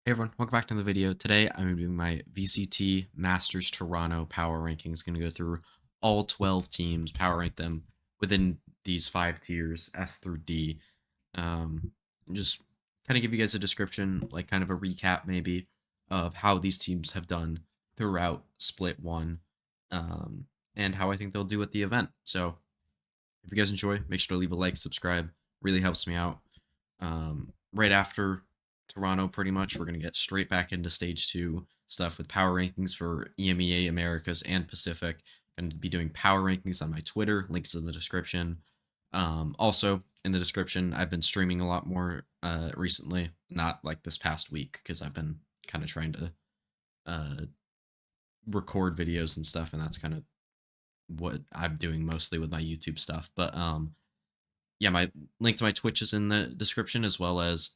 Hey everyone, welcome back to the video. Today I'm doing my VCT Masters Toronto power rankings. Going to go through all 12 teams, power rank them within these 5 tiers, S through D. And just kind of give you guys a description, like kind of a recap maybe, of how these teams have done throughout Split 1, and how I think they'll do at the event. So if you guys enjoy, make sure to leave a like, subscribe. Really helps me out. Right after Toronto, pretty much, we're going to get straight back into stage 2 stuff with power rankings for EMEA, Americas, and Pacific. I'm going to be doing power rankings on my Twitter. Links in the description. Also, in the description, I've been streaming a lot more recently. Not like this past week, because I've been kind of trying to uh, record videos and stuff, and that's kind of what I'm doing mostly with my YouTube stuff. But yeah, my link to my Twitch is in the description, as well as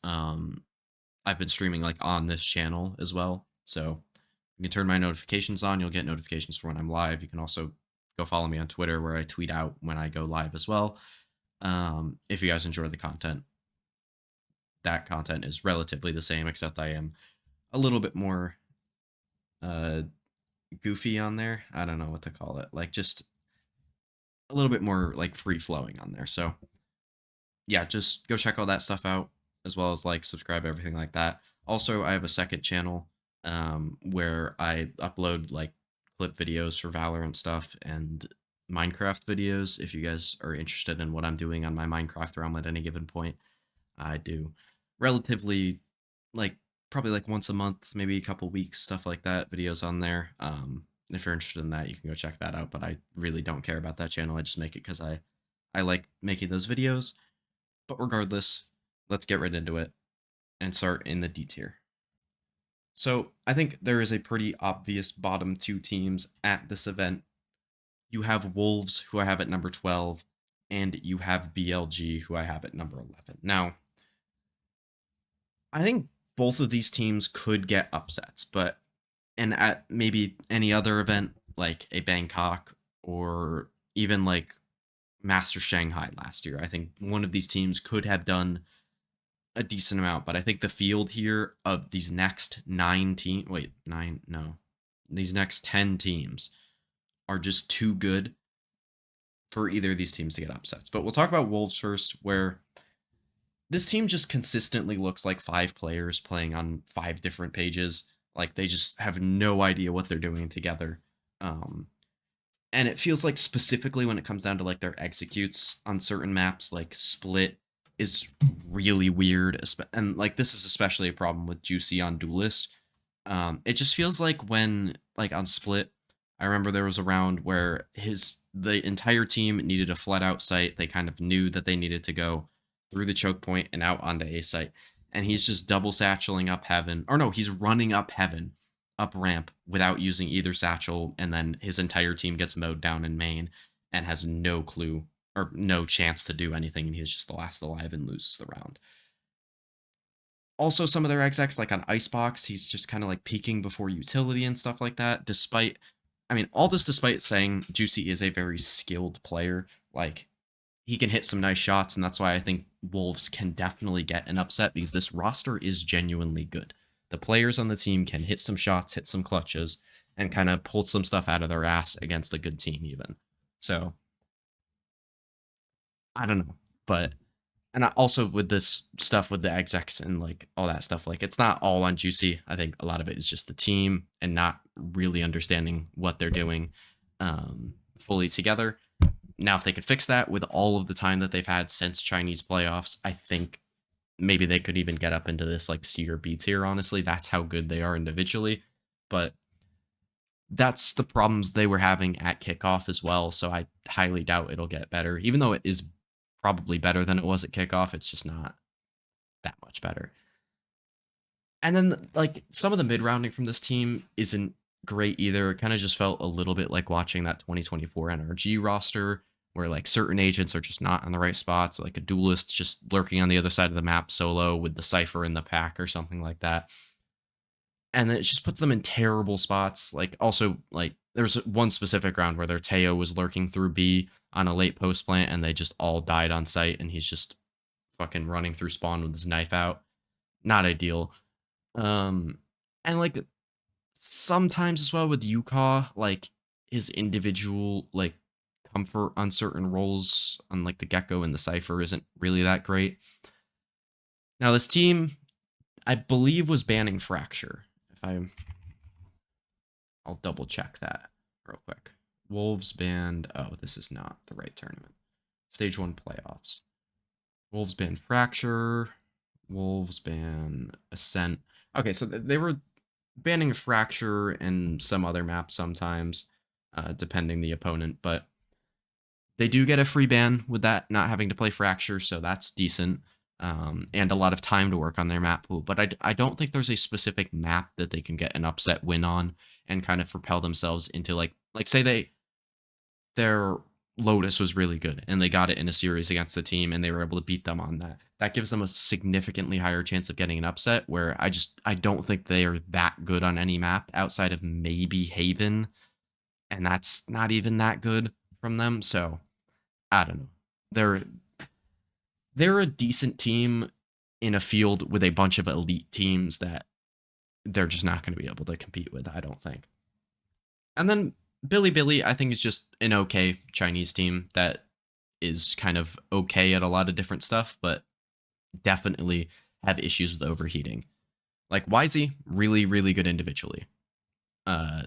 I've been streaming like on this channel as well. So you can turn my notifications on. You'll get notifications for when I'm live. You can also go follow me on Twitter, where I tweet out when I go live as well. If you guys enjoy the content, that content is relatively the same, except I am a little bit more uh goofy on there. I don't know what to call it. Like, just a little bit more like free flowing on there. So yeah, just go check all that stuff out, as well as like, subscribe, everything like that. Also, I have a second channel where I upload like clip videos for Valorant stuff and Minecraft videos. If you guys are interested in what I'm doing on my Minecraft realm at any given point, I do relatively, like, probably like once a month, maybe a couple weeks, stuff like that, videos on there. If you're interested in that, you can go check that out. But I really don't care about that channel. I just make it because I like making those videos. But regardless, let's get right into it and start in the D tier. So I think there is a pretty obvious bottom 2 teams at this event. You have Wolves, who I have at number 12, and you have BLG, who I have at number 11. Now, I think both of these teams could get upsets, and at maybe any other event, like a Bangkok or even like Master Shanghai last year, I think one of these teams could have done a decent amount. But I think the field here of these next 9 teams, wait, 9, no, these next 10 teams are just too good for either of these teams to get upsets. But we'll talk about Wolves first, where this team just consistently looks like 5 players playing on 5 different pages. Like, they just have no idea what they're doing together. Um, and it feels like, specifically when it comes down to like their executes on certain maps, like Split is really weird, and like this is especially a problem with Juicy on Duelist. It just feels like, when like on Split, I remember there was a round where the entire team needed a flat out site. They kind of knew that they needed to go through the choke point and out onto A site, and he's just double satcheling up heaven, or no, he's running up heaven, up ramp, without using either satchel, and then his entire team gets mowed down in main and has no clue or no chance to do anything, and he's just the last alive and loses the round. Also, some of their execs, like on Icebox, he's just kind of like peeking before utility and stuff like that. All this despite saying Juicy is a very skilled player. Like, he can hit some nice shots, and that's why I think Wolves can definitely get an upset, because this roster is genuinely good. The players on the team can hit some shots, hit some clutches, and kind of pull some stuff out of their ass against a good team, even. So, I don't know. But, and also with this stuff with the execs and like all that stuff, like, it's not all on Juicy. I think a lot of it is just the team and not really understanding what they're doing fully together. Now, if they could fix that with all of the time that they've had since Chinese playoffs, I think maybe they could even get up into this like C or B tier, honestly. That's how good they are individually. But that's the problems they were having at kickoff as well. So I highly doubt it'll get better. Even though it is probably better than it was at kickoff, it's just not that much better. And then, like, some of the mid rounding from this team isn't great either. It kind of just felt a little bit like watching that 2024 NRG roster, where like certain agents are just not in the right spots, like a duelist just lurking on the other side of the map solo with the Cypher in the pack or something like that. And it just puts them in terrible spots. Like, also, like, there's one specific round where their Teo was lurking through B on a late post plant, and they just all died on site, and he's just fucking running through spawn with his knife out. Not ideal. Um, and like sometimes as well with Yuka, like his individual like comfort on certain roles on like the Gecko and the Cypher isn't really that great. Now this team, I believe, was banning Fracture. If I'll double check that real quick. Wolves banned. Oh, this is not the right tournament. Stage 1 playoffs. Wolves banned Fracture. Wolves ban Ascent. Okay, so they were banning Fracture and some other map sometimes, depending the opponent. But they do get a free ban with that, not having to play Fracture, so that's decent. And a lot of time to work on their map pool. But I don't think there's a specific map that they can get an upset win on and kind of propel themselves into like say their Lotus was really good and they got it in a series against the team and they were able to beat them on that. That gives them a significantly higher chance of getting an upset where I don't think they are that good on any map outside of maybe Haven, and that's not even that good from them. So I don't know. They're they're a decent team in a field with a bunch of elite teams that they're just not going to be able to compete with, I don't think. And then Billy, I think is just an okay Chinese team that is kind of okay at a lot of different stuff, but definitely have issues with overheating. Like YZ, really, really good individually. Uh,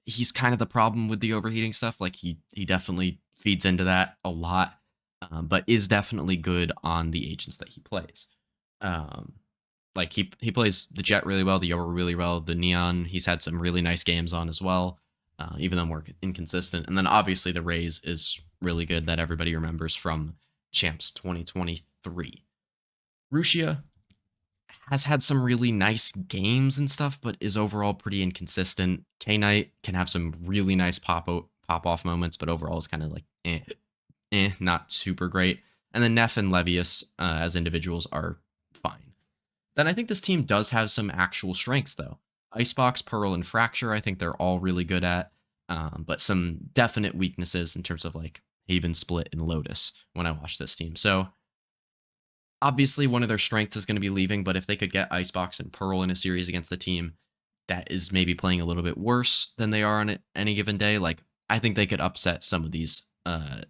he's kind of the problem with the overheating stuff. Like he definitely feeds into that a lot, but is definitely good on the agents that he plays. Um, like he plays the Jet really well, the Yoru really well, the Neon he's had some really nice games on as well, even though more inconsistent. And then obviously the Rays is really good that everybody remembers from Champs 2023. Rushia has had some really nice games and stuff, but is overall pretty inconsistent. K Knight can have some really nice pop off moments, but overall is kind of like not super great. And then Neff and Levius as individuals are fine. Then I think this team does have some actual strengths though. Icebox, Pearl, and Fracture, I think they're all really good at, but some definite weaknesses in terms of like Haven Split and Lotus when I watch this team. So obviously one of their strengths is going to be leaving, but if they could get Icebox and Pearl in a series against the team that is maybe playing a little bit worse than they are on any given day, like I think they could upset some of these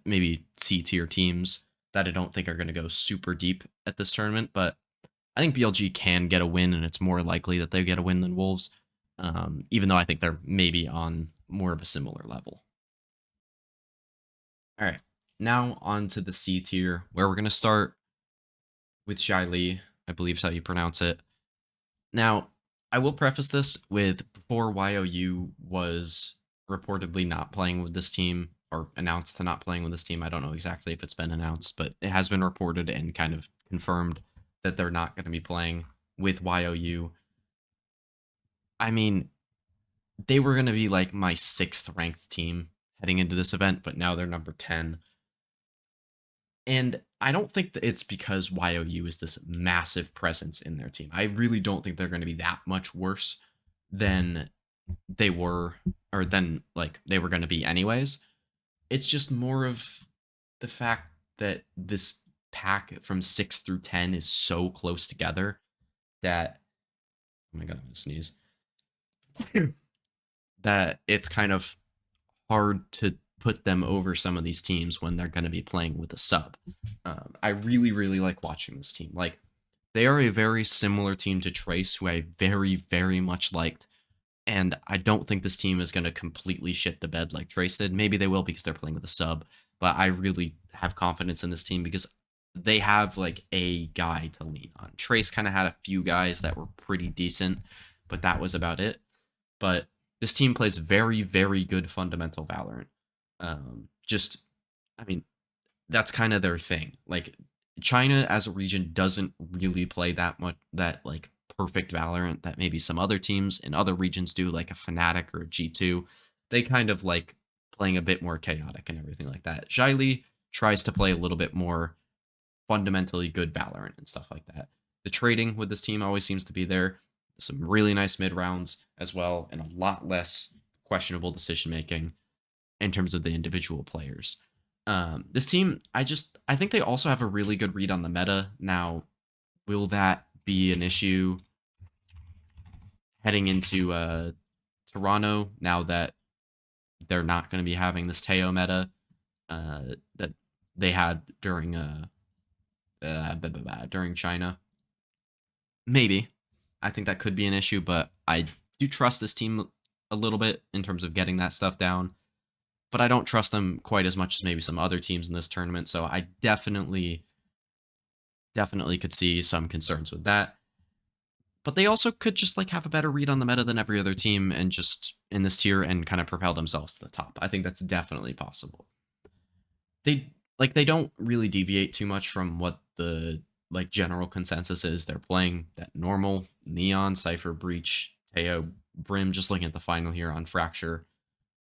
maybe C tier teams that I don't think are going to go super deep at this tournament. But I think BLG can get a win, and it's more likely that they get a win than Wolves, even though I think they're maybe on more of a similar level. All right, now on to the C tier, where we're going to start with Xi, I believe is how you pronounce it. Now, I will preface this with before YOU was reportedly not playing with this team or announced to not playing with this team. I don't know exactly if it's been announced, but it has been reported and kind of confirmed that they're not going to be playing with YOU. I mean, they were going to be like my 6th ranked team heading into this event, but now they're number 10. And I don't think that it's because YOU is this massive presence in their team. I really don't think they're going to be that much worse than they were, or than like they were going to be anyways. It's just more of the fact that this pack from 6 through 10 is so close together that, oh my god, I'm going to sneeze, that it's kind of hard to put them over some of these teams when they're going to be playing with a sub. I really, really like watching this team. Like, they are a very similar team to Trace, who I very, very much liked. And I don't think this team is going to completely shit the bed like Trace did. Maybe they will because they're playing with a sub. But I really have confidence in this team because they have like a guy to lean on. Trace kind of had a few guys that were pretty decent, but that was about it. But this team plays very, very good fundamental Valorant. Just, I mean, that's kind of their thing. Like, China as a region doesn't really play that much, that like perfect Valorant that maybe some other teams in other regions do, like a Fnatic or a G2. They kind of like playing a bit more chaotic and everything like that. Xi tries to play a little bit more fundamentally good Valorant and stuff like that. The trading with this team always seems to be there. Some really nice mid rounds as well, and a lot less questionable decision making in terms of the individual players. This team, I think they also have a really good read on the meta. Now, will that be an issue heading into Toronto, now that they're not going to be having this Teo meta that they had during China. Maybe. I think that could be an issue, but I do trust this team a little bit in terms of getting that stuff down. But I don't trust them quite as much as maybe some other teams in this tournament. So I definitely could see some concerns with that. But they also could just like have a better read on the meta than every other team and just in this tier and kind of propel themselves to the top. I think that's definitely possible. They don't really deviate too much from what the like general consensus is. They're playing that normal Neon, Cypher, Breach, Teo, Brim, just looking at the final here on Fracture.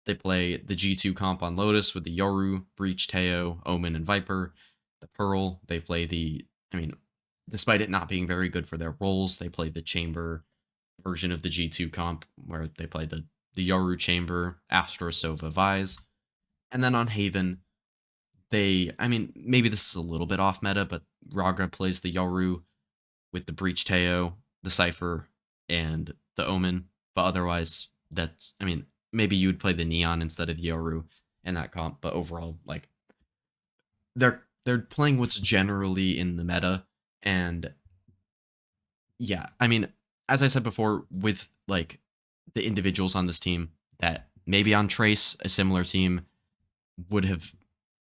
They play the G2 comp on Lotus with the Yoru, Breach, Teo, Omen, and Viper. The Pearl, they play I mean, despite it not being very good for their roles, they play the Chamber version of the G2 comp where they play the Yoru Chamber, Astro, Sova, Vise. And then on Haven, maybe this is a little bit off meta, but Raga plays the Yoru with the Breach Teo, the Cypher, and the Omen. But otherwise, maybe you'd play the Neon instead of the Yoru in that comp. But overall, like they're playing what's generally in the meta, and yeah, as I said before, with like the individuals on this team, that maybe on Trace, a similar team would have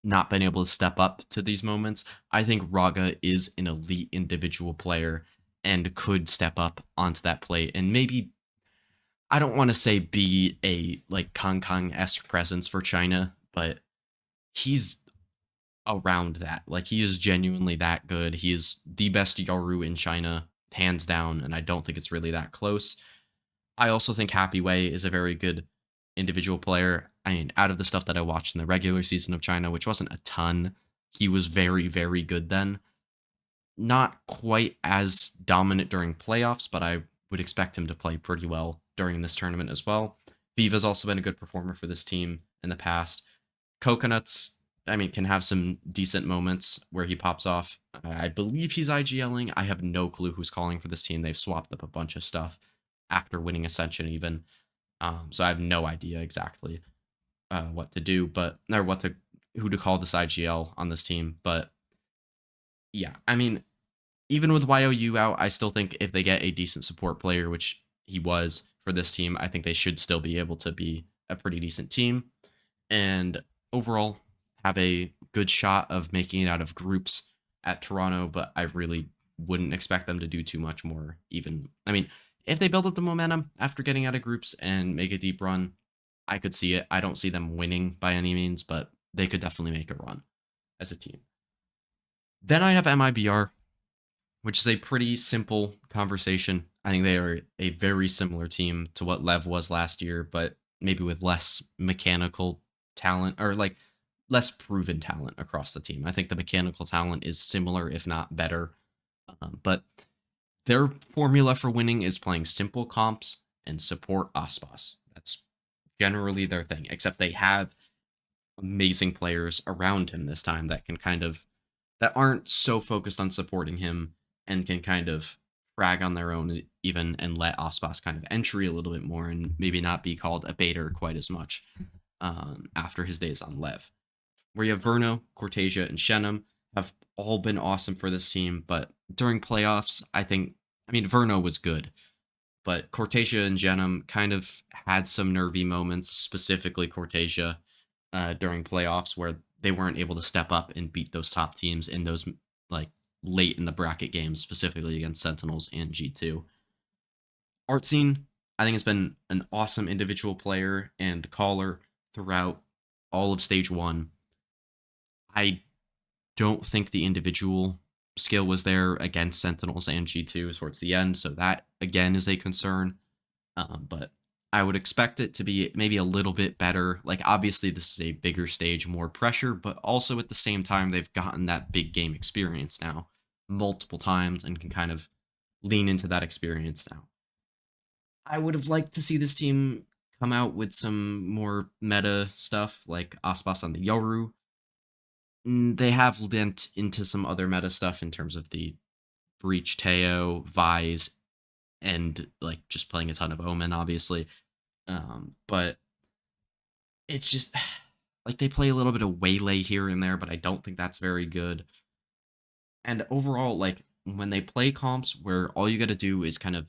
not been able to step up to these moments. I think Raga is an elite individual player and could step up onto that plate and maybe, I don't want to say be a like Kang-esque presence for China, but he's around that. Like he is genuinely that good. He is the best Yoru in China, hands down, and I don't think it's really that close. I also think Happy Way is a very good individual player. Out of the stuff that I watched in the regular season of China, which wasn't a ton, he was very, very good then. Not quite as dominant during playoffs, but I would expect him to play pretty well during this tournament as well. Viva's also been a good performer for this team in the past. Coconuts, can have some decent moments where he pops off. I believe he's IGLing. I have no clue who's calling for this team. They've swapped up a bunch of stuff after winning Ascension, even. So I have no idea exactly what to do, who to call this IGL on this team. But yeah, even with YOU out, I still think if they get a decent support player, which he was for this team, I think they should still be able to be a pretty decent team. And overall, have a good shot of making it out of groups at Toronto, but I really wouldn't expect them to do too much more. If they build up the momentum after getting out of groups and make a deep run, I could see it. I don't see them winning by any means, but they could definitely make a run as a team. Then I have MIBR, which is a pretty simple conversation. I think they are a very similar team to what Lev was last year, but maybe with less mechanical talent or like less proven talent across the team. I think the mechanical talent is similar, if not better. But their formula for winning is playing simple comps and support Aspas. That's generally their thing, except they have amazing players around him this time that aren't so focused on supporting him and can kind of frag on their own even and let Aspas kind of entry a little bit more and maybe not be called a baiter quite as much after his days on Lev. Where you have Verno, Cortasia, and Shenum have all been awesome for this team, but during playoffs, Verno was good, but Cortasia and Shenum kind of had some nervy moments, specifically Cortasia, during playoffs where they weren't able to step up and beat those top teams in those like late in the bracket games, specifically against Sentinels and G2. Artscene, I think, has been an awesome individual player and caller throughout all of stage one. I don't think the individual skill was there against Sentinels and G2 towards the end, so that again is a concern. But I would expect it to be maybe a little bit better. Like, obviously, this is a bigger stage, more pressure, but also at the same time, they've gotten that big game experience now multiple times and can kind of lean into that experience now. I would have liked to see this team come out with some more meta stuff, like Aspas on the Yoru. They have lent into some other meta stuff in terms of the Breach Teo, Vise, and like just playing a ton of Omen, obviously. But it's just like they play a little bit of Waylay here and there, but I don't think that's very good. And overall, like when they play comps where all you got to do is kind of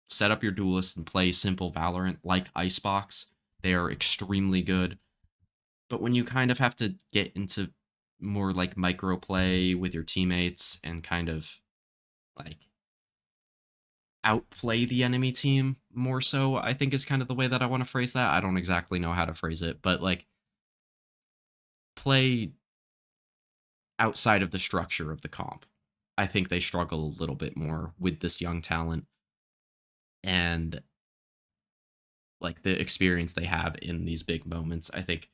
set up your duelist and play simple Valorant like Icebox, they are extremely good. But when you kind of have to get into more like micro play with your teammates and kind of like outplay the enemy team more so, I think is kind of the way that I want to phrase that. I don't exactly know how to phrase it, but like play outside of the structure of the comp. I think they struggle a little bit more with this young talent and like the experience they have in these big moments. I think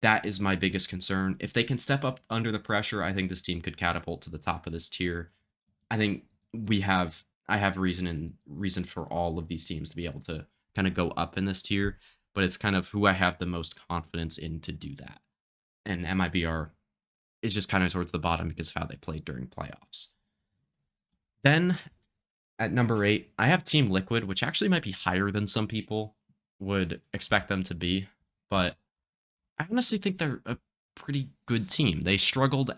that is my biggest concern. If they can step up under the pressure, I think this team could catapult to the top of this tier. I think I have reason for all of these teams to be able to kind of go up in this tier, but it's kind of who I have the most confidence in to do that. And MIBR is just kind of towards the bottom because of how they played during playoffs. Then at number 8, I have Team Liquid, which actually might be higher than some people would expect them to be, but I honestly think they're a pretty good team. They struggled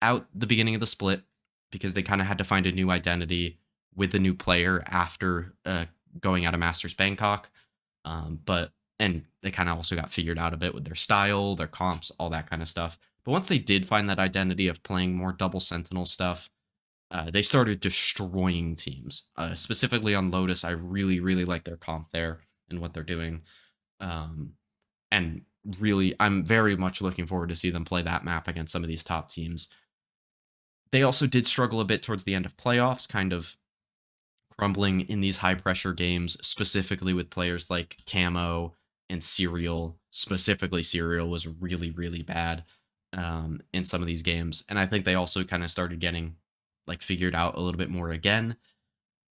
out the beginning of the split because they kind of had to find a new identity with the new player after going out of Masters Bangkok. But and they kind of also got figured out a bit with their style, their comps, all that kind of stuff. But once they did find that identity of playing more double Sentinel stuff, they started destroying teams. Specifically on Lotus, I really, really like their comp there and what they're doing. Um, and really, I'm very much looking forward to see them play that map against some of these top teams. They also did struggle a bit towards the end of playoffs, kind of crumbling in these high pressure games, specifically with players like Camo and Serial. Specifically, Serial was really, really bad in some of these games. And I think they also kind of started getting like figured out a little bit more again.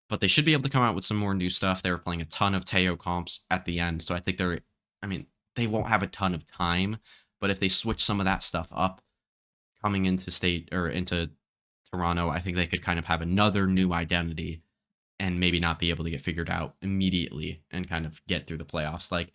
But they should be able to come out with some more new stuff. They were playing a ton of Teo comps at the end. So I think I mean, they won't have a ton of time, but if they switch some of that stuff up coming into state or into Toronto, I think they could kind of have another new identity and maybe not be able to get figured out immediately and kind of get through the playoffs. Like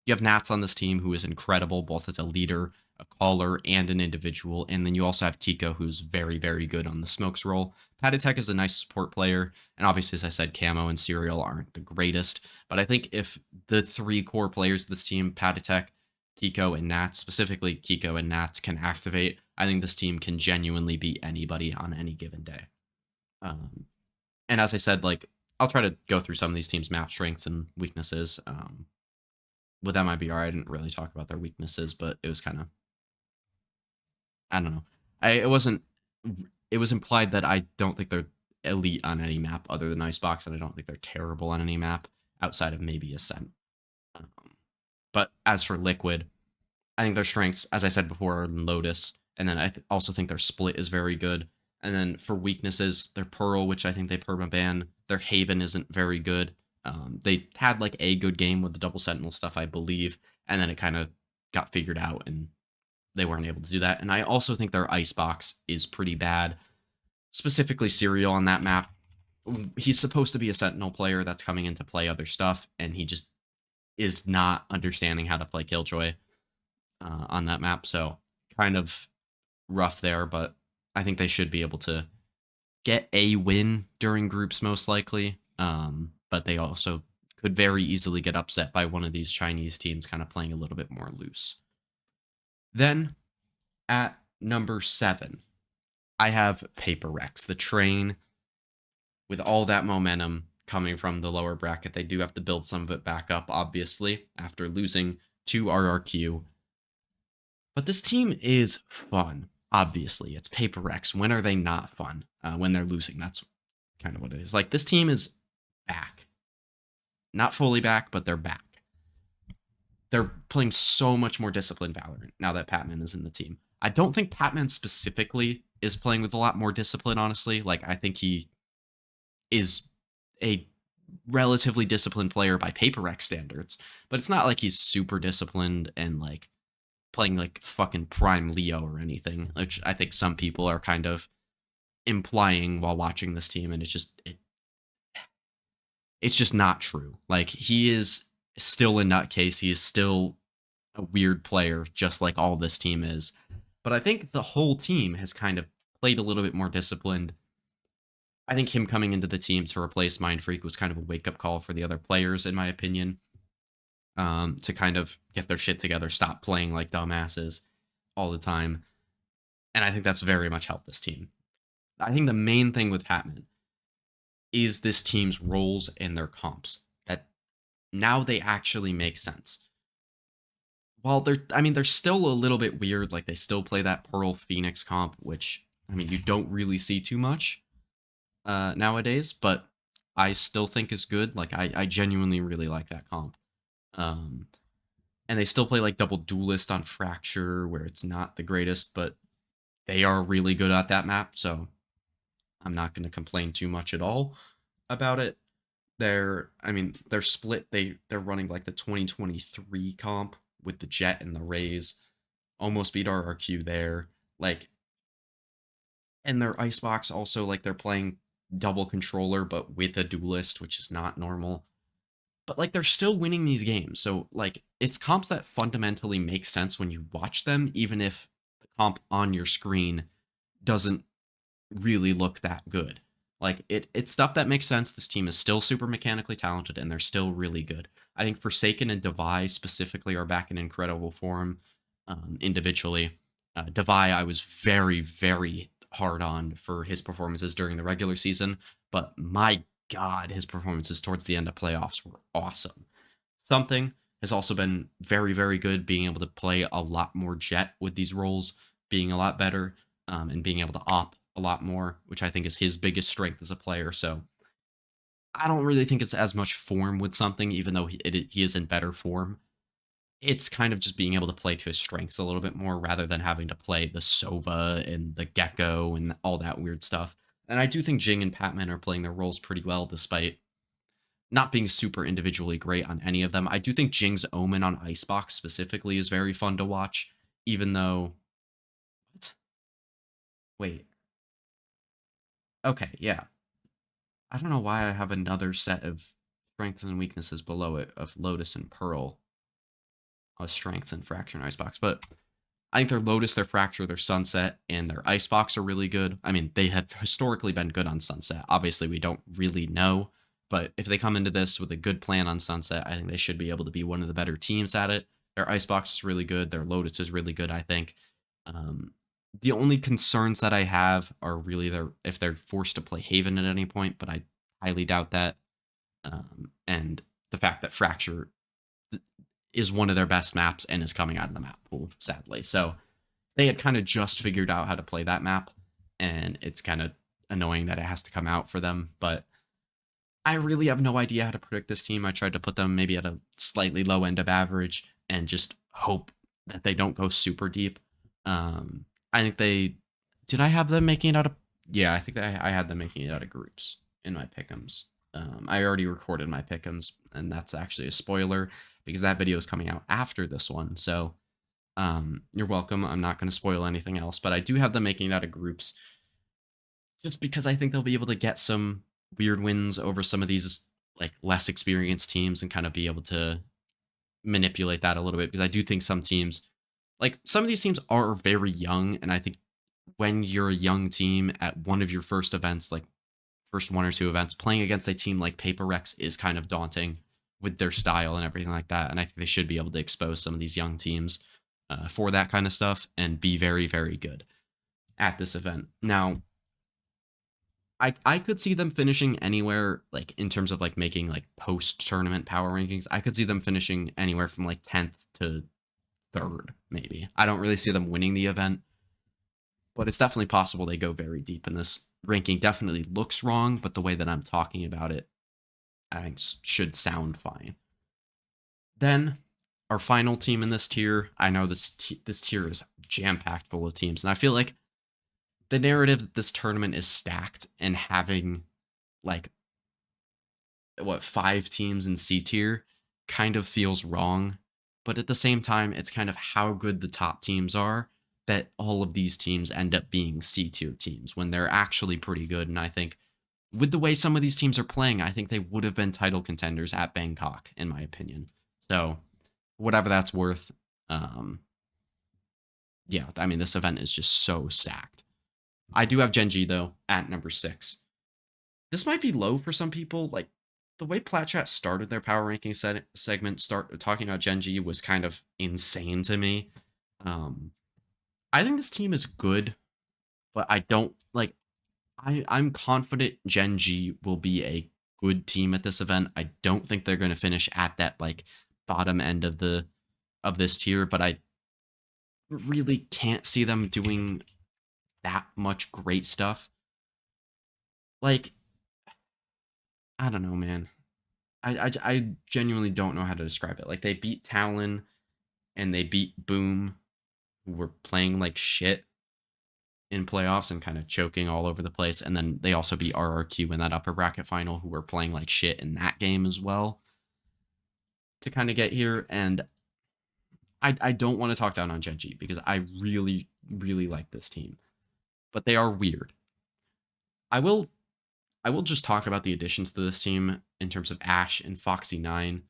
you have Nats on this team who is incredible, both as a leader, a caller, and an individual. And then you also have Tico, who's very, very good on the smokes role. Patatek is a nice support player. And obviously, as I said, Camo and Serial aren't the greatest. But I think if the 3 core players of this team, Patatek, Kiko, and Nats, specifically Kiko and Nats, can activate, I think this team can genuinely beat anybody on any given day. And as I said, like, I'll try to go through some of these teams' map strengths and weaknesses. With MIBR, I didn't really talk about their weaknesses, but it was kind of, I don't know. It wasn't, it was implied that I don't think they're elite on any map other than Icebox, and I don't think they're terrible on any map outside of maybe Ascent. Um, but as for Liquid, I think their strengths, as I said before, are in Lotus, and then I also think their split is very good. And then for weaknesses, their Pearl, which I think they permaban. Their Haven isn't very good. They had like a good game with the double Sentinel stuff, I believe, and then it kind of got figured out and they weren't able to do that. And I also think their Icebox is pretty bad, specifically Serial on that map. He's supposed to be a Sentinel player that's coming in to play other stuff, and he just is not understanding how to play Killjoy on that map. So kind of rough there, but I think they should be able to get a win during groups most likely. But they also could very easily get upset by one of these Chinese teams kind of playing a little bit more loose. Then at number 7, I have Paper Rex, the train. With all that momentum coming from the lower bracket, they do have to build some of it back up, obviously, after losing to RRQ. But this team is fun. Obviously, it's Paper Rex. When are they not fun? When they're losing, that's kind of what it is. Like, this team is back. Not fully back, but they're back. They're playing so much more disciplined Valorant now that Patman is in the team. I don't think Patman specifically is playing with a lot more discipline, honestly. Like, I think he is a relatively disciplined player by Paper Rex standards, but it's not like he's super disciplined and, like, playing like fucking prime Leo or anything, which I think some people are kind of implying while watching this team, and it's just It's just not true. Like, he is still a nutcase. He is still a weird player, just like all this team is. But I think the whole team has kind of played a little bit more disciplined. I think him coming into the team to replace Mind Freak was kind of a wake up call for the other players, in my opinion, to kind of get their shit together, stop playing like dumbasses all the time. And I think that's very much helped this team. I think the main thing with Patman is this team's roles and their comps. That now they actually make sense. While they're still a little bit weird. Like, they still play that Pearl Phoenix comp, which, I mean, you don't really see too much nowadays, but I still think is good. Like, I genuinely really like that comp. Um, and they still play like double duelist on Fracture, where it's not the greatest, but they are really good at that map, so I'm not going to complain too much at all about it. They're split. They're running like the 2023 comp with the Jet and the Rays. Almost beat RRQ there. Like, and their Icebox also, like, they're playing double controller but with a duelist, which is not normal. But like, they're still winning these games. So like, it's comps that fundamentally make sense when you watch them, even if the comp on your screen doesn't really look that good. Like, it's stuff that makes sense. This team is still super mechanically talented and they're still really good. I think Forsaken and Devi specifically are back in incredible form individually. Devi, I was very, very hard on for his performances during the regular season, but my God, his performances towards the end of playoffs were awesome. Something has also been very, very good, being able to play a lot more Jet with these roles, being a lot better, and being able to op a lot more, which I think is his biggest strength as a player. So I don't really think it's as much form with something, even though he is in better form. It's kind of just being able to play to his strengths a little bit more rather than having to play the Sova and the Gecko and all that weird stuff. And I do think Jing and Patman are playing their roles pretty well, despite not being super individually great on any of them. I do think Jing's Omen on Icebox specifically is very fun to watch, even though. What? Wait. Okay, yeah. I don't know why I have another set of strengths and weaknesses below it of Lotus and Pearl. Strengths and Fracture and Icebox, but I think their Lotus, their Fracture, their Sunset, and their Icebox are really good. I mean, they have historically been good on Sunset. Obviously, we don't really know, but if they come into this with a good plan on Sunset, I think they should be able to be one of the better teams at it. Their Icebox is really good. Their Lotus is really good, I think. Um, the only concerns that I have are really if they're forced to play Haven at any point, but I highly doubt that. And the fact that Fracture is one of their best maps and is coming out of the map pool, sadly. So they had kind of just figured out how to play that map, and it's kind of annoying that it has to come out for them. But I really have no idea how to predict this team. I tried to put them maybe at a slightly low end of average and just hope that they don't go super deep. I think they did. I have them making it out of yeah. I think that I had them making it out of groups in my pick'ems. I already recorded my pick'ems, and that's actually a spoiler because that video is coming out after this one. So you're welcome. I'm not going to spoil anything else, but I do have them making it out of groups just because I think they'll be able to get some weird wins over some of these like less experienced teams and kind of be able to manipulate that a little bit, because I do think some teams, like some of these teams are very young, and I think when you're a young team at one of your first events, like first one or two events, playing against a team like Paper Rex is kind of daunting with their style and everything like that. And I think they should be able to expose some of these young teams for that kind of stuff and be very, very good at this event. Now, I could see them finishing anywhere, like in terms of like making like post tournament power rankings. I could see them finishing anywhere from like 10th to 3rd, maybe. I don't really see them winning the event, but it's definitely possible they go very deep in this. Ranking definitely looks wrong, but the way that I'm talking about it, I think should sound fine. Then our final team in this tier, I know this tier is jam packed full of teams, and I feel like the narrative that this tournament is stacked and having like 5 teams in C tier kind of feels wrong, but at the same time, it's kind of how good the top teams are that all of these teams end up being C tier teams when they're actually pretty good. And I think with the way some of these teams are playing, I think they would have been title contenders at Bangkok, in my opinion. So, whatever that's worth, um, yeah, I mean, this event is just so stacked. I do have Gen.G, though, at number 6. This might be low for some people. Like, the way Platchat started their power ranking segment, start talking about Gen.G was kind of insane to me. Um, I think this team is good, but I don't like. I'm confident Gen.G will be a good team at this event. I don't think they're going to finish at that like bottom end of this tier, but I really can't see them doing that much great stuff. Like, I don't know, man. I genuinely don't know how to describe it. Like, they beat Talon and they beat Boom, who were playing like shit in playoffs and kind of choking all over the place. And then they also beat RRQ in that upper bracket final, who were playing like shit in that game as well to kind of get here. And I don't want to talk down on Gen.G because I really, really like this team, but they are weird. I will I will just talk about the additions to this team in terms of Ash and Foxy9.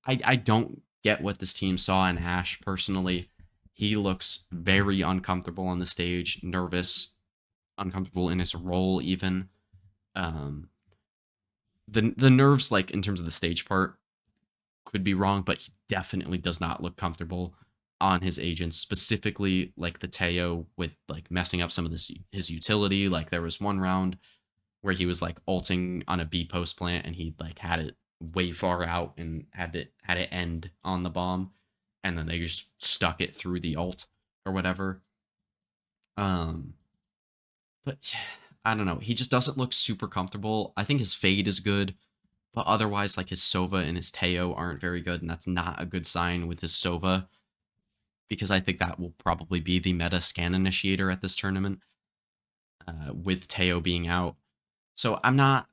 I don't get what this team saw in Ash personally. He looks very uncomfortable on the stage, nervous, uncomfortable in his role even. Um, the nerves, like in terms of the stage part, could be wrong, but he definitely does not look comfortable on his agents, specifically like the Teo with like messing up some of his utility. Like there was one round where he was like ulting on a B post plant and he like had it way far out and had it end on the bomb, and then they just stuck it through the ult or whatever. Um, but I don't know. He just doesn't look super comfortable. I think his fade is good, but otherwise, like his Sova and his Teo aren't very good, and that's not a good sign with his Sova because I think that will probably be the meta scan initiator at this tournament, with Teo being out. So I'm not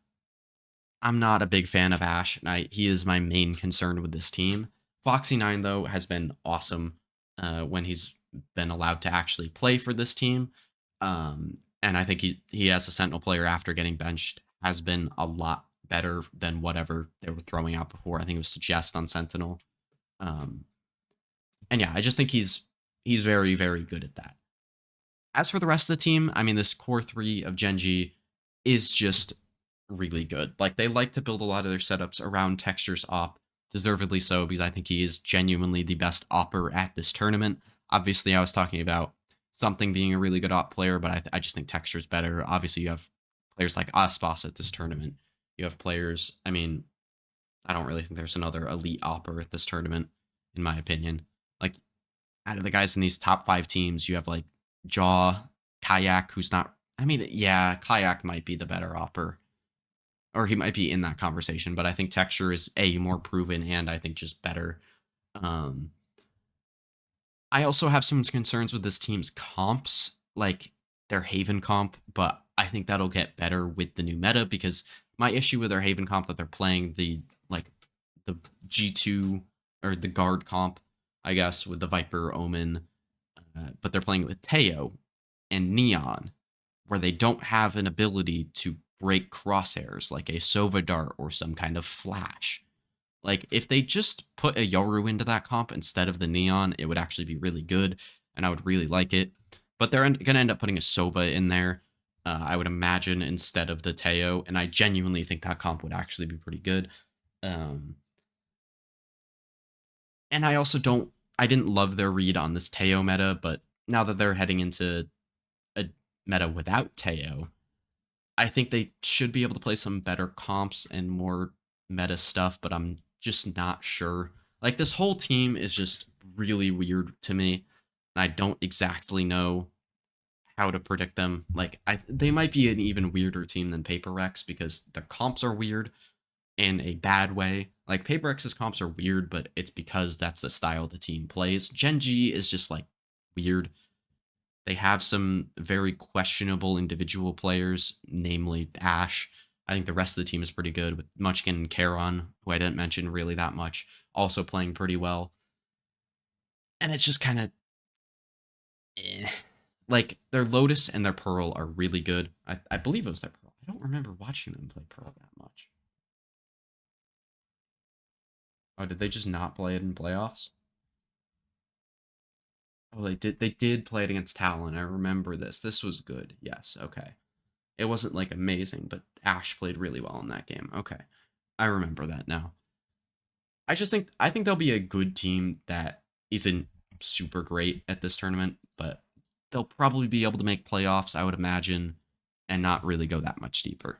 a big fan of Ash, and he is my main concern with this team. Foxy9, though, has been awesome when he's been allowed to actually play for this team. And I think he as a Sentinel player after getting benched has been a lot better than whatever they were throwing out before. I think it was Suggest on Sentinel. Um, and yeah, I just think he's very, very good at that. As for the rest of the team, I mean, this core 3 of Gen.G is just really good. Like, they like to build a lot of their setups around Texture's op, deservedly so, because I think he is genuinely the best opper at this tournament. Obviously, I was talking about something being a really good op player, but I just think Texture's better. Obviously, you have players like Aspas at this tournament. You have players, I mean, I don't really think there's another elite opper at this tournament, in my opinion. Like, out of the guys in these top 5 teams, you have like Jaw, Kayak, who's not. I mean, yeah, Kayak might be the better opper, or he might be in that conversation, but I think Texture is more proven and I think just better. Um, I also have some concerns with this team's comps, like their Haven comp, but I think that'll get better with the new meta because my issue with their Haven comp that they're playing like the G2 or the guard comp, I guess, with the Viper Omen, but they're playing it with Teo and Neon, where they don't have an ability to break crosshairs like a Sova Dart or some kind of flash. Like, if they just put a Yoru into that comp instead of the Neon, it would actually be really good, and I would really like it. But they're going to end up putting a Sova in there, I would imagine, instead of the Teo, and I genuinely think that comp would actually be pretty good. Um, and I didn't love their read on this Teo meta, but now that they're heading into a meta without Teo, I think they should be able to play some better comps and more meta stuff, but I'm just not sure. Like, this whole team is just really weird to me, and I don't exactly know how to predict them. Like, they might be an even weirder team than Paper Rex because their comps are weird in a bad way. Like, Paper Rex's comps are weird, but it's because that's the style the team plays. Gen.G is just like weird. They have some very questionable individual players, namely Ash. I think the rest of the team is pretty good with Munchkin and Charon, who I didn't mention really that much, also playing pretty well. And it's just kind of, eh. like their Lotus and their Pearl are really good. I believe it was their Pearl. I don't remember watching them play Pearl that much. Oh, did they just not play it in playoffs? Oh, they did. They did play it against Talon. I remember this. This was good. Yes. Okay. It wasn't like amazing, but Ash played really well in that game. Okay. I remember that now. I think they'll be a good team that isn't super great at this tournament, but they'll probably be able to make playoffs, I would imagine, and not really go that much deeper.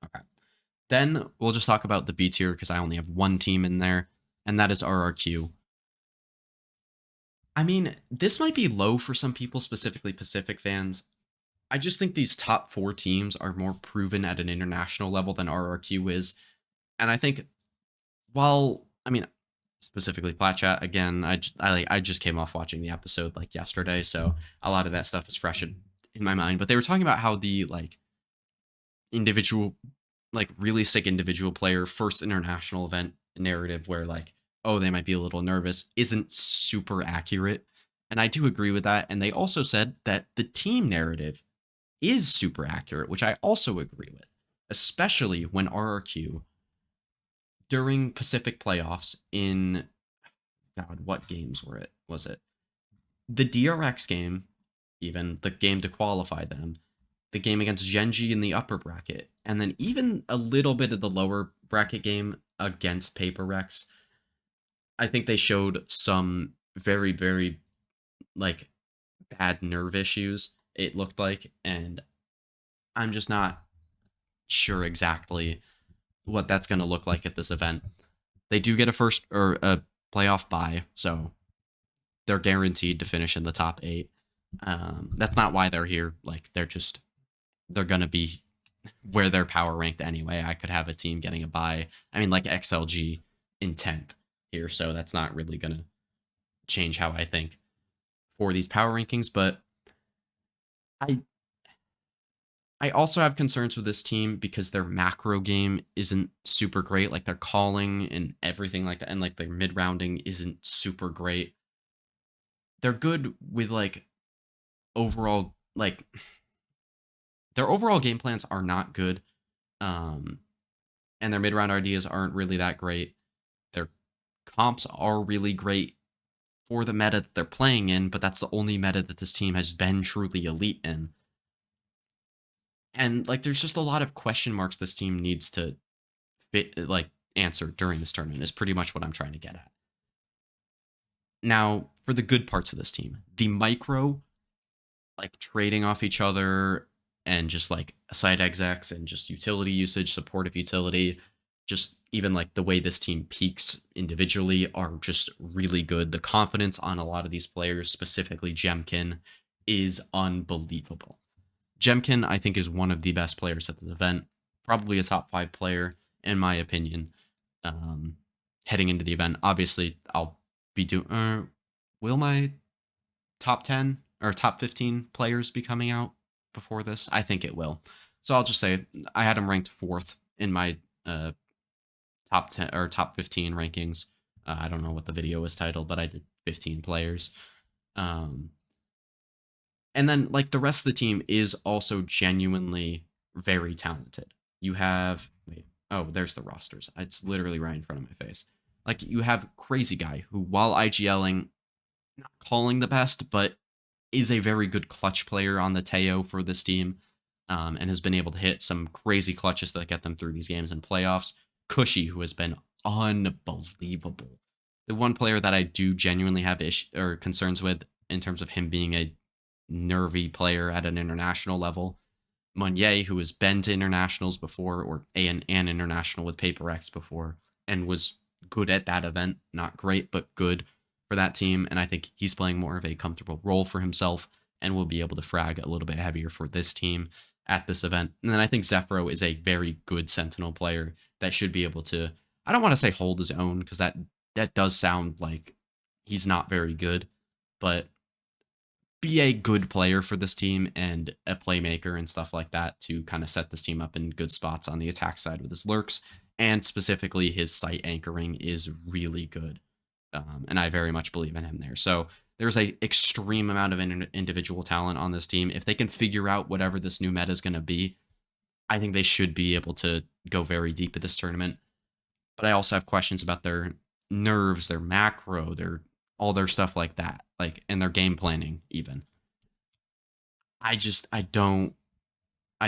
Okay. Then we'll just talk about the B tier because I only have one team in there, and that is RRQ. I mean, this might be low for some people, specifically Pacific fans. I just think these top four teams are more proven at an international level than RRQ is. And I think, while, I mean, specifically Plat Chat, again, I just came off watching the episode like yesterday, so a lot of that stuff is fresh in my mind. But they were talking about how the like individual, like really sick individual player first international event narrative where like, oh, they might be a little nervous isn't super accurate. And I do agree with that. And they also said that the team narrative is super accurate, which I also agree with, especially when RRQ during Pacific playoffs in God, what games were it? Was it the DRX game, even the game to qualify them, the game against Gen.G in the upper bracket, and then even a little bit of the lower bracket game against Paper Rex? I think they showed some very, very like bad nerve issues, it looked like, and I'm just not sure exactly what that's going to look like at this event. They do get a first or a playoff bye, so they're guaranteed to finish in the top 8. That's not why they're here. Like they're gonna be where they're power ranked anyway. I could have a team getting a bye. I mean, like XLG in 10th here, so that's not really gonna change how I think for these power rankings. But I I also have concerns with this team because their macro game isn't super great. Like their calling and everything like that, and like their mid rounding isn't super great. They're good with like overall like their overall game plans are not good. Um, and their mid round ideas aren't really that great. Their comps are really great for the meta that they're playing in, but that's the only meta that this team has been truly elite in. And like there's just a lot of question marks this team needs to fit like answer during this tournament is pretty much what I'm trying to get at. Now, for the good parts of this team, the micro like trading off each other and just like side execs and just utility usage, supportive utility, just even like the way this team peaks individually are just really good. The confidence on a lot of these players, specifically Jemkin, is unbelievable. Jemkin, I think, is one of the best players at this event, probably a top 5 player, in my opinion, um, heading into the event. Obviously, I'll be doing. Will my top 10 or top 15 players be coming out before this? I think it will. So I'll just say I had him ranked 4th in my top 10 or top 15 rankings. I don't know what the video was titled, but I did 15 players. Um, and then like the rest of the team is also genuinely very talented. You have wait, oh, there's the rosters. It's literally right in front of my face. Like you have Crazy Guy who while IGLing not calling the best, but is a very good clutch player on the Teo for this team, and has been able to hit some crazy clutches that get them through these games and playoffs. Cushy, who has been unbelievable. The one player that I do genuinely have or concerns with in terms of him being a nervy player at an international level. Meunier, who has been to internationals before, or an international with Paper X before, and was good at that event. Not great, but good for that team. And I think he's playing more of a comfortable role for himself and will be able to frag a little bit heavier for this team at this event. And then I think Zephyro is a very good Sentinel player that should be able to, I don't want to say hold his own because that does sound like he's not very good, but be a good player for this team and a playmaker and stuff like that to kind of set this team up in good spots on the attack side with his lurks. And specifically, his site anchoring is really good. And I very much believe in him there. So there's a extreme amount of individual talent on this team. If they can figure out whatever this new meta is going to be, I think they should be able to go very deep at this tournament. But I also have questions about their nerves, their macro, their all their stuff like that, like and their game planning even. I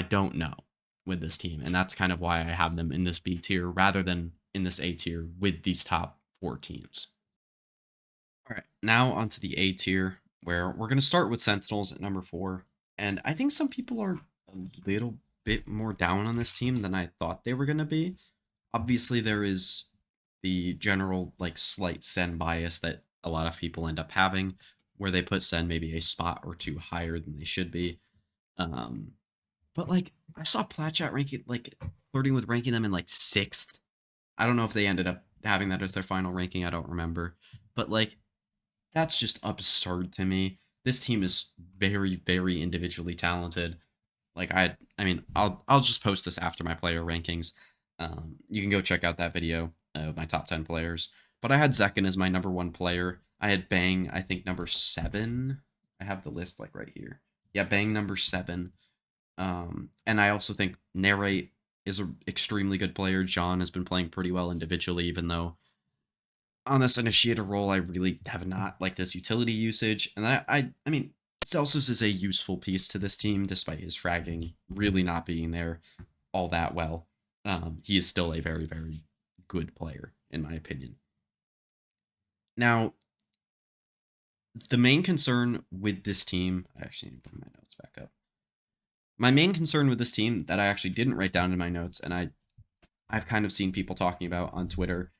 don't know with this team, and that's kind of why I have them in this B tier rather than in this A tier with these top 4 teams. All right, now onto the A tier, where we're going to start with Sentinels at number 4. And I think some people are a little bit more down on this team than I thought they were going to be. Obviously, there is the general, like, slight Sen bias that a lot of people end up having, where they put Sen maybe a spot or two higher than they should be. Um, but, like, I saw Platchat ranking, like, flirting with ranking them in, like, 6th. I don't know if they ended up having that as their final ranking. I don't remember. But, like, that's just absurd to me. This team is very, very individually talented. Like I mean, I'll just post this after my player rankings. You can go check out that video of my top 10 players. But I had Zekken as my number 1 player. I had Bang, I think number 7. I have the list like right here. Yeah, Bang number 7. And I also think Narrate is an extremely good player. John has been playing pretty well individually, even though on this initiator role, I really have not liked his utility usage. And I mean, Celsius is a useful piece to this team, despite his fragging really not being there all that well. He is still a very, very good player, in my opinion. Now, the main concern with this team, I actually need to put my notes back up. My main concern with this team that I actually didn't write down in my notes, and I've kind of seen people talking about on Twitter,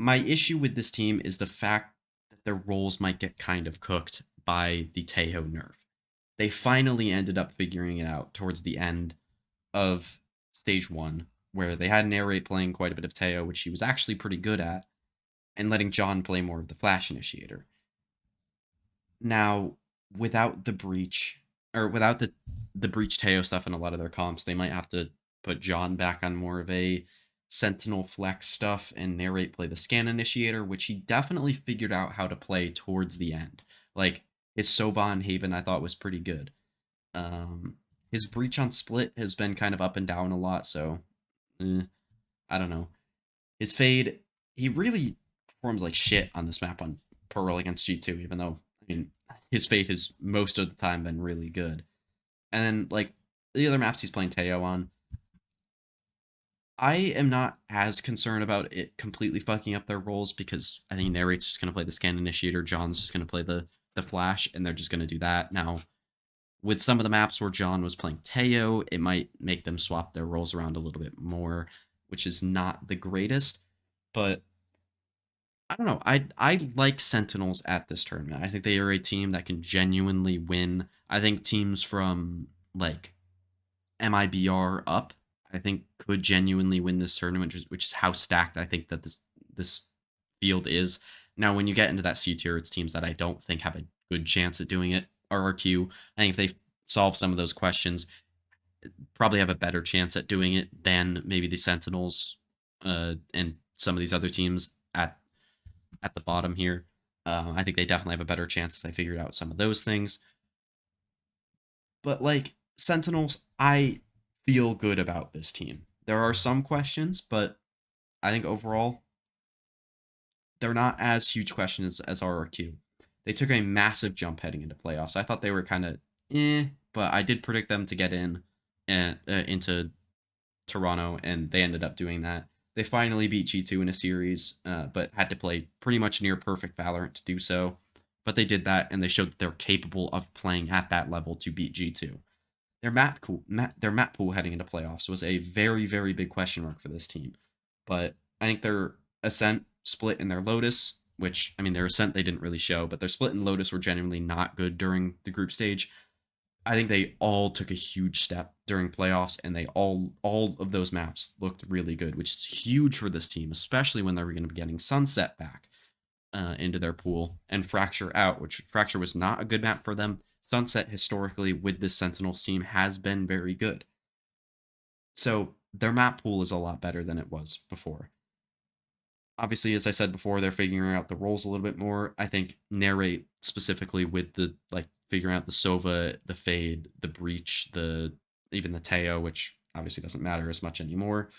my issue with this team is the fact that their roles might get kind of cooked by the Tejo nerf. They finally ended up figuring it out towards the end of stage 1, where they had Narrate playing quite a bit of Teo, which he was actually pretty good at, and letting John play more of the Flash Initiator. Now, without the breach, or without the breach Teo stuff in a lot of their comps, they might have to put John back on more of a Sentinel flex stuff and Narrate play the scan initiator, which he definitely figured out how to play towards the end. Like his Soba and Haven I thought was pretty good. His breach on split has been kind of up and down a lot, so I don't know. His fade, he really performs like shit on this map on Pearl against G2, even though I mean his fade has most of the time been really good. And then like the other maps he's playing Teo on, I am not as concerned about it completely fucking up their roles because I think Narrate's just gonna play the scan initiator, John's just gonna play the flash, and they're just gonna do that. Now, with some of the maps where John was playing Teo, it might make them swap their roles around a little bit more, which is not the greatest. But I don't know. I like Sentinels at this tournament. I think they are a team that can genuinely win. I think teams from like MIBR up, I think could genuinely win this tournament, which is how stacked I think that this field is. Now, when you get into that C tier, it's teams that I don't think have a good chance at doing it. RRQ, I think if they solve some of those questions, probably have a better chance at doing it than maybe the Sentinels and some of these other teams at the bottom here. I think they definitely have a better chance if they figured out some of those things. But like Sentinels, I feel good about this team. There are some questions, but I think overall they're not as huge questions as RRQ. They took a massive jump heading into playoffs. I thought they were kind of but I did predict them to get in and into Toronto, and they ended up doing that. They finally beat G2 in a series, but had to play pretty much near perfect Valorant to do so. But they did that, and they showed that they're capable of playing at that level to beat G2. Their map pool heading into playoffs was a very, very big question mark for this team. But I think their Ascent split in their Lotus, which, I mean, their Ascent they didn't really show, but their split and Lotus were genuinely not good during the group stage. I think they all took a huge step during playoffs, and they all of those maps looked really good, which is huge for this team, especially when they were going to be getting Sunset back into their pool and Fracture out, which Fracture was not a good map for them. Sunset historically with this Sentinels team has been very good, so their map pool is a lot better than it was before. Obviously, as I said before, they're figuring out the roles a little bit more. I think narrate specifically with the like figuring out the Sova, the Fade, the Breach, the even the Teo, which obviously doesn't matter as much anymore.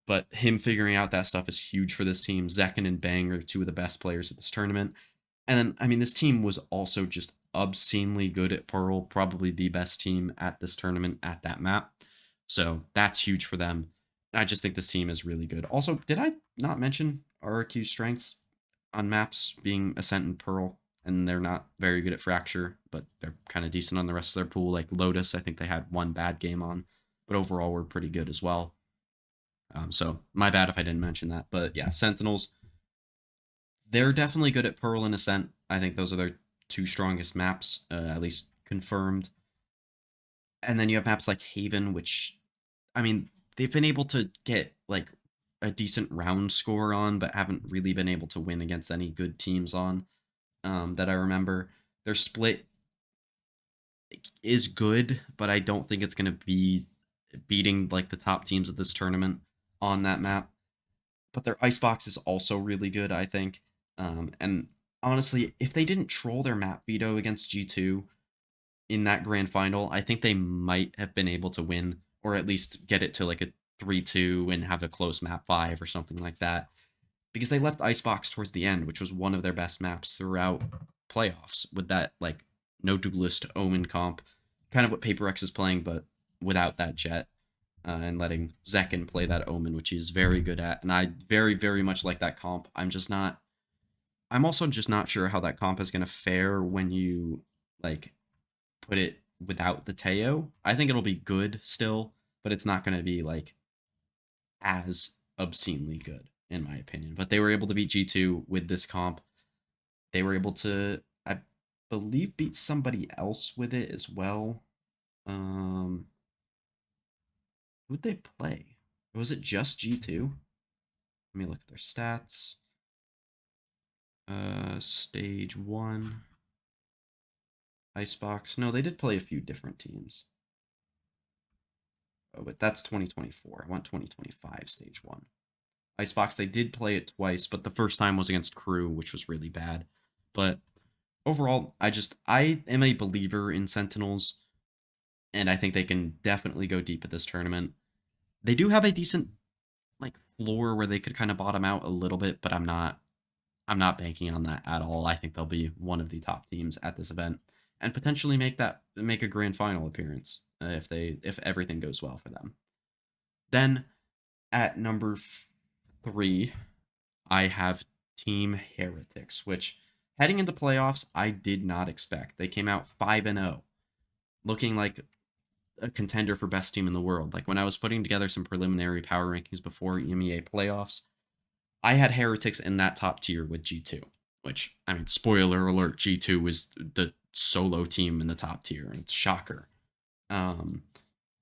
But him figuring out that stuff is huge for this team. Zekin and Bang are two of the best players at this tournament. And then, I mean, this team was also just obscenely good at Pearl, probably the best team at this tournament at that map. So that's huge for them. And I just think this team is really good. Also, did I not mention RRQ's strengths on maps being Ascent and Pearl? And they're not very good at Fracture, but they're kind of decent on the rest of their pool. Like Lotus, I think they had one bad game on, but overall we're pretty good as well. So my bad if I didn't mention that. But yeah, Sentinels, they're definitely good at Pearl and Ascent. I think those are their two strongest maps, at least confirmed. And then you have maps like Haven, which, I mean, they've been able to get like a decent round score on, but haven't really been able to win against any good teams on that I remember. Their split is good, but I don't think it's going to be beating like the top teams of this tournament on that map. But their icebox is also really good, I think. And honestly, if they didn't troll their map veto against G2 in that grand final, I think they might have been able to win or at least get it to like a 3-2 and have a close map 5 or something like that. Because they left icebox towards the end, which was one of their best maps throughout playoffs with that like no duelist Omen comp, kind of what Paper X is playing, but without that jet and letting Zekin play that Omen, which he's very good at. And I very, very much like that comp. I'm also just not sure how that comp is going to fare when you like put it without the Teo. I think it'll be good still, but it's not going to be like as obscenely good in my opinion. But they were able to beat G2 with this comp. They were able to, I believe, beat somebody else with it as well. Um, who'd they play? Was it just G2? Let me look at their stats. Stage 1. Icebox. No, they did play a few different teams. Oh, but that's 2024. I want 2025 stage 1. Icebox, they did play it twice, but the first time was against Crew, which was really bad. But overall, I am a believer in Sentinels, and I think they can definitely go deep at this tournament. They do have a decent like floor where they could kind of bottom out a little bit, but I'm not banking on that at all. I think they'll be one of the top teams at this event and potentially make a grand final appearance if everything goes well for them. Then at number 3, I have Team Heretics, which heading into playoffs I did not expect. They came out 5-0, looking like a contender for best team in the world. Like when I was putting together some preliminary power rankings before EMEA playoffs, I had Heretics in that top tier with G2, which, I mean, spoiler alert, G2 is the solo team in the top tier, and it's shocker. Um,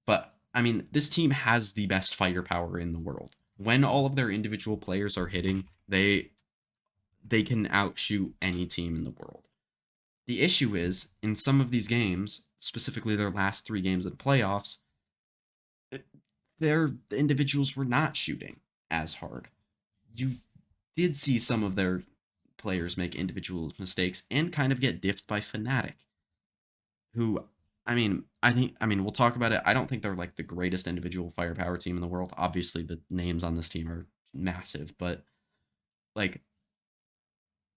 but, I mean, this team has the best firepower in the world. When all of their individual players are hitting, they can outshoot any team in the world. The issue is, in some of these games, specifically their last 3 games of the playoffs, their individuals were not shooting as hard. You did see some of their players make individual mistakes and kind of get diffed by Fnatic, who, I mean, we'll talk about it. I don't think they're like the greatest individual firepower team in the world. Obviously, the names on this team are massive, but like,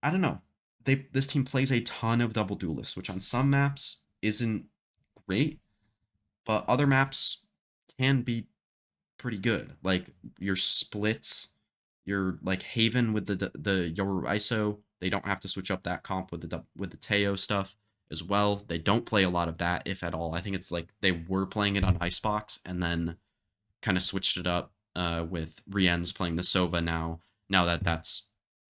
I don't know. This team plays a ton of double duelists, which on some maps isn't great, but other maps can be pretty good. Like your splits, your like Haven with the your ISO, they don't have to switch up that comp with the Teo stuff as well. They don't play a lot of that, if at all. I think it's like they were playing it on Icebox and then kind of switched it up with Rien's playing the Sova now. Now that that's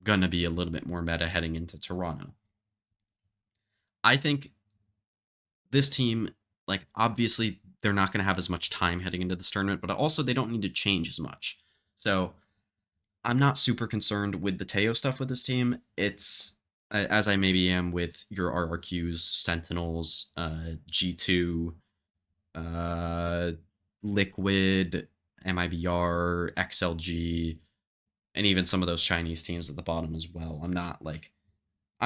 gonna be a little bit more meta heading into Toronto. I think this team, like obviously they're not gonna have as much time heading into this tournament, but also they don't need to change as much. So I'm not super concerned with the Teo stuff with this team. It's as I maybe am with your RRQs, Sentinels, G2, uh, Liquid, MIBR, XLG. and even some of those Chinese teams at the bottom as well. I'm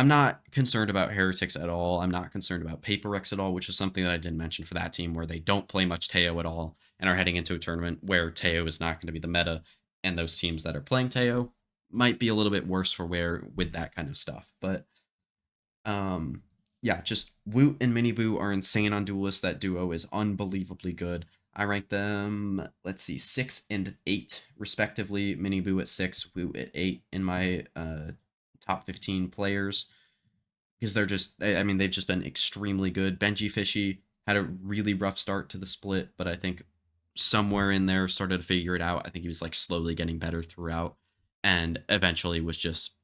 not concerned about Heretics at all. I'm not concerned about Paper X at all, which is something that I didn't mention for that team, where they don't play much Teo at all and are heading into a tournament where Teo is not going to be the meta, and those teams that are playing Teo might be a little bit worse for wear with that kind of stuff. But um, yeah, just Woot and Mini Boo are insane on Duelist. That duo is unbelievably good. I rank them, let's see, 6 and 8 respectively. Mini Boo at 6, Woot at 8 in my top 15 players, because they're just, I mean, they've just been extremely good. Benji Fishy had a really rough start to the split, but I think somewhere in there started to figure it out. I think he was like slowly getting better throughout, and eventually was just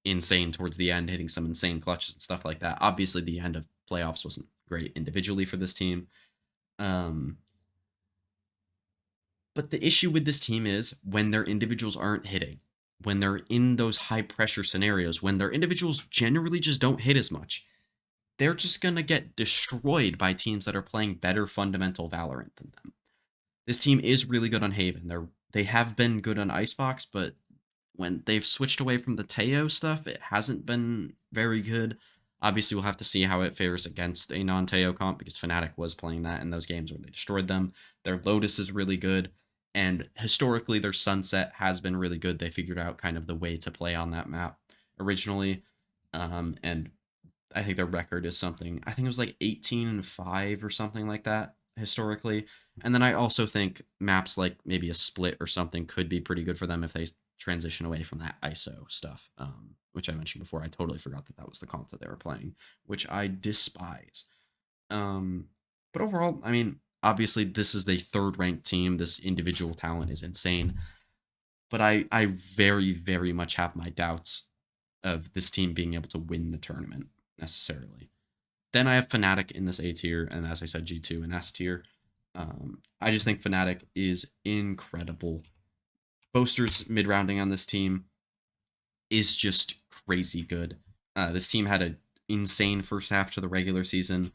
insane towards the end, hitting some insane clutches and stuff like that. Obviously, the end of playoffs wasn't great individually for this team. Um, but the issue with this team is when their individuals aren't hitting, when they're in those high pressure scenarios, when their individuals generally just don't hit as much, they're just going to get destroyed by teams that are playing better fundamental Valorant than them. This team is really good on Haven. They have been good on Icebox, but when they've switched away from the Teo stuff, it hasn't been very good. Obviously, we'll have to see how it fares against a non-Teo comp, because Fnatic was playing that in those games where they destroyed them. Their Lotus is really good, and historically, their Sunset has been really good. They figured out kind of the way to play on that map originally, and I think their record is something. I think it was like 18-5 or something like that historically. And then I also think maps like maybe a Split or something could be pretty good for them if they transition away from that ISO stuff, which I mentioned before. I totally forgot that that was the comp that they were playing, which I despise. Um, but overall, I mean, obviously this is the third ranked team. This individual talent is insane, but I very very much have my doubts of this team being able to win the tournament necessarily. Then I have Fnatic in this A tier, and as I said, G2 and S tier. I just think Fnatic is incredible. Boaster's mid rounding on this team is just crazy good. This team had an insane first half to the regular season,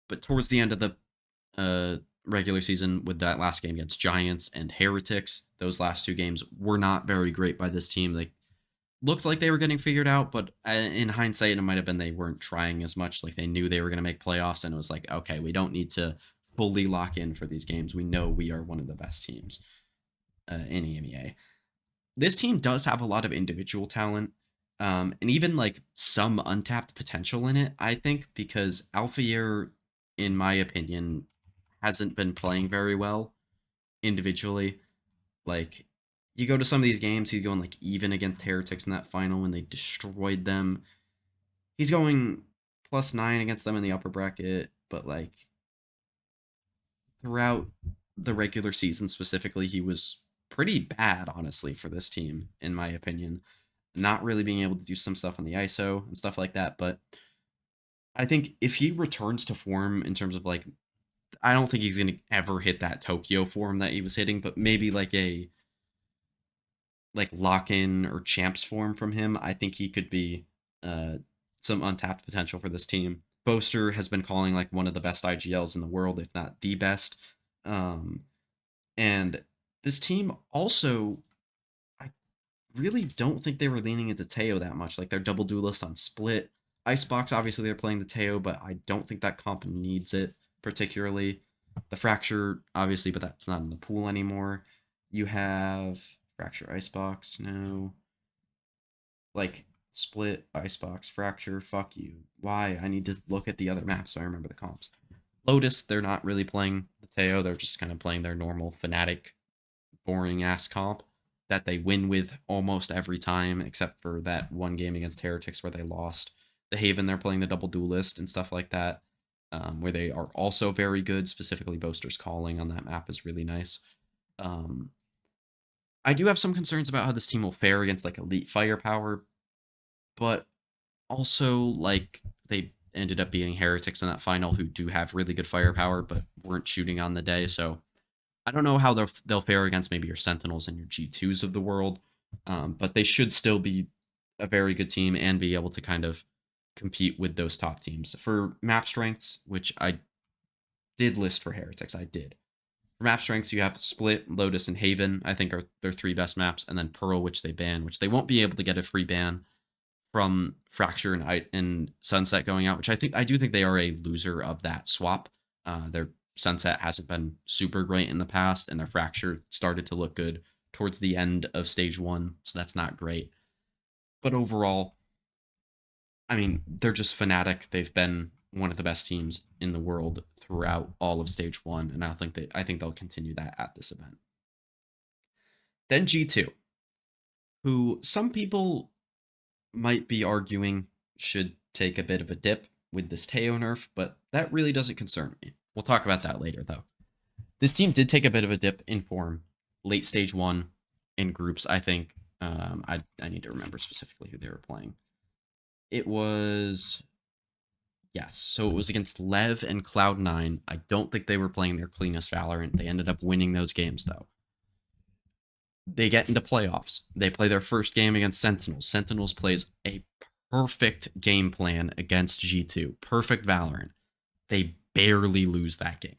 but towards the end of the regular season, with that last game against Giants and Heretics, those last two games were not very great by this team. They looked like they were getting figured out, but in hindsight, it might have been they weren't trying as much. Like they knew they were going to make playoffs, and it was like, okay, we don't need to fully lock in for these games. We know we are one of the best teams in EMEA. This team does have a lot of individual talent, and even like some untapped potential in it, I think, because Alphayear, in my opinion, hasn't been playing very well individually. Like, you go to some of these games, he's going like even against Heretics in that final when they destroyed them. He's going +9 against them in the upper bracket, but like throughout the regular season specifically, he was pretty bad, honestly, for this team, in my opinion. Not really being able to do some stuff on the ISO and stuff like that, but I think if he returns to form in terms of like, I don't think he's going to ever hit that Tokyo form that he was hitting, but maybe like a lock in or champs form from him, I think he could be uh, some untapped potential for this team. Boaster has been calling like one of the best IGLs in the world, if not the best. Um, and this team also, I really don't think they were leaning into Teo that much. Like, they're double duelist on Split. Icebox, obviously, they're playing the Teo, but I don't think that comp needs it particularly. The Fracture, obviously, but that's not in the pool anymore. You have Fracture Icebox, no. Like, Split, Icebox, Fracture, fuck you. Why? I need to look at the other maps so I remember the comps. Lotus, they're not really playing the Teo, they're just kind of playing their normal Fnatic boring ass comp that they win with almost every time, except for that one game against Heretics where they lost. The Haven, they're playing the double duelist and stuff like that, where they are also very good. Specifically, Boaster's calling on that map is really nice. Um, I do have some concerns about how this team will fare against like elite firepower, but also like they ended up beating Heretics in that final, who do have really good firepower but weren't shooting on the day. So I don't know how they'll fare against maybe your Sentinels and your G2s of the world, but they should still be a very good team and be able to kind of compete with those top teams. For map strengths, which I did list for Heretics, I did. For map strengths, you have Split, Lotus, and Haven. I think are their three best maps, and then Pearl, which they ban, which they won't be able to get a free ban from Fracture and Sunset going out, which I do think they are a loser of that swap. Their Sunset hasn't been super great in the past, and their Fracture started to look good towards the end of stage 1, so that's not great. But overall, I mean, they're just Fnatic. They've been one of the best teams in the world throughout all of stage 1, and I think they'll continue that at this event. Then G2, who some people might be arguing should take a bit of a dip with this Teo nerf, but that really doesn't concern me. We'll talk about that later, though. This team did take a bit of a dip in form late stage 1 in groups. I think I need to remember specifically who they were playing. It was, yes, so it was against Lev and Cloud9. I don't think they were playing their cleanest Valorant. They ended up winning those games, though. They get into playoffs. They play their first game against Sentinels. Sentinels plays a perfect game plan against G2. Perfect Valorant. They barely lose that game.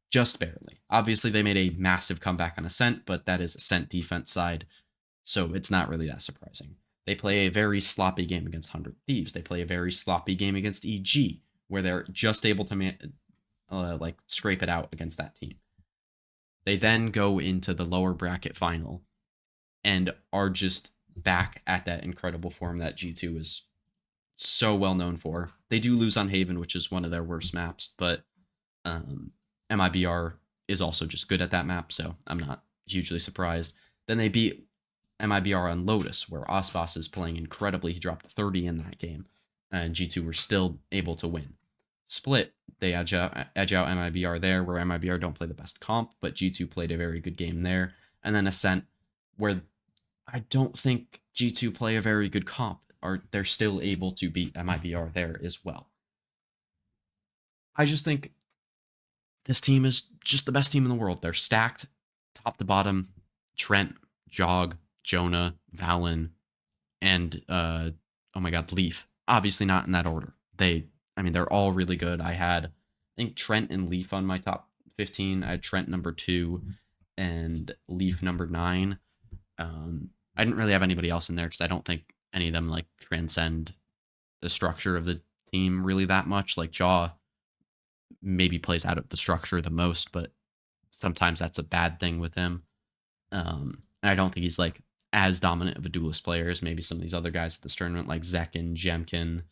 Just barely. Obviously, they made a massive comeback on Ascent, but that is Ascent defense side, so it's not really that surprising. They play a very sloppy game against 100 Thieves. They play a very sloppy game against EG, where they're just able to scrape it out against that team. They then go into the lower bracket final and are just back at that incredible form that G2 is so well known for. They do lose on Haven, which is one of their worst maps, but MIBR is also just good at that map, so I'm not hugely surprised. Then they beat MIBR on Lotus, where Osbos is playing incredibly. He dropped 30 in that game, and G2 were still able to win. Split, they edge out MIBR there, where MIBR don't play the best comp, but G2 played a very good game there. And then Ascent, where I don't think G2 play a very good comp, or they're still able to beat MIBR there as well. I just think this team is just the best team in the world. They're stacked top to bottom. Trent, Jog, Jonah, Valen, and oh my god, Leaf. Obviously not in that order. They're all really good. I think Trent and Leaf on my top 15. I had Trent number 2 and Leaf number 9. I didn't really have anybody else in there because I don't think any of them like transcend the structure of the team really that much. Like Jaw maybe plays out of the structure the most, but sometimes that's a bad thing with him. And I don't think he's like as dominant of a duelist player as maybe some of these other guys at this tournament, like Zekin, Jemkin,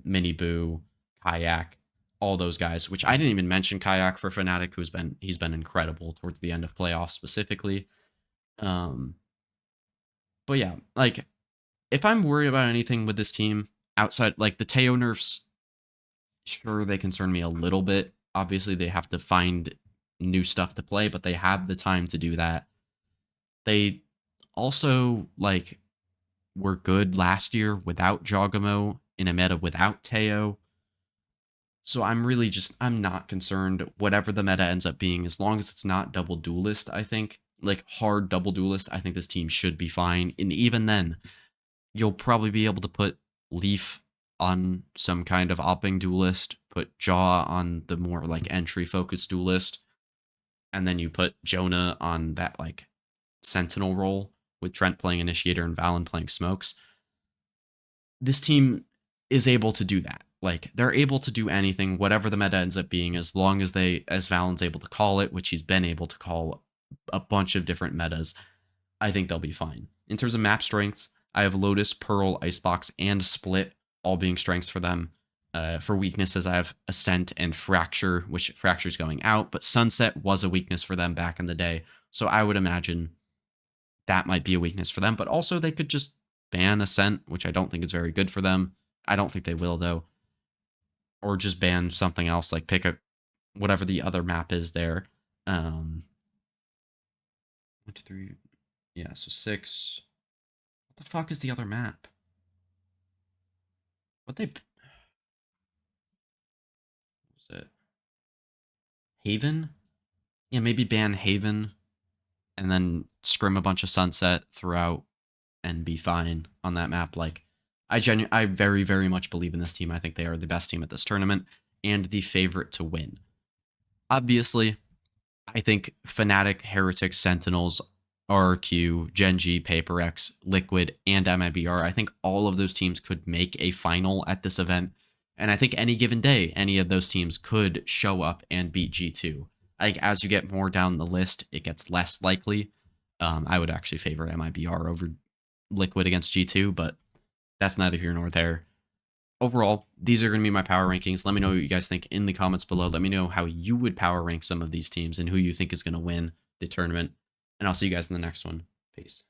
Mini Boo, Kayak, all those guys. Which I didn't even mention Kayak for Fnatic, he's been incredible towards the end of playoffs specifically. But yeah, like if I'm worried about anything with this team outside, like the Teo nerfs, sure they concern me a little bit. Obviously, they have to find new stuff to play, but they have the time to do that. They also were good last year without Jogamo in a meta without Teo. So I'm not concerned whatever the meta ends up being, as long as it's not double duelist. I think hard double duelist, I think this team should be fine. And even then, you'll probably be able to put Leaf on some kind of opping duelist, put Jaw on the more entry focused duelist, and then you put Jonah on that Sentinel role with Trent playing Initiator and Valen playing Smokes. This team is able to do that. They're able to do anything, whatever the meta ends up being, as long as Valen's able to call it, which he's been able to call a bunch of different metas. I think they'll be fine. In terms of map strengths, I have Lotus, Pearl, Icebox, and Split all being strengths for them. For weaknesses, I have Ascent and Fracture, which Fracture's going out, but Sunset was a weakness for them back in the day, so I would imagine that might be a weakness for them, but also they could just ban Ascent, which I don't think is very good for them. I don't think they will, though. Or just ban something else, pick a whatever the other map is there. 1, 2, 3. Yeah, so 6. What the fuck is the other map? What was it? Haven? Yeah, maybe ban Haven and then scrim a bunch of Sunset throughout and be fine on that map. I very, very much believe in this team. I think they are the best team at this tournament and the favorite to win. Obviously, I think Fnatic, Heretics, Sentinels, RQ, Gen.G, PaperX, Liquid, and MIBR, I think all of those teams could make a final at this event. And I think any given day, any of those teams could show up and beat G2. I think as you get more down the list, it gets less likely. I would actually favor MIBR over Liquid against G2, but that's neither here nor there. Overall, these are going to be my power rankings. Let me know what you guys think in the comments below. Let me know how you would power rank some of these teams and who you think is going to win the tournament. And I'll see you guys in the next one. Peace.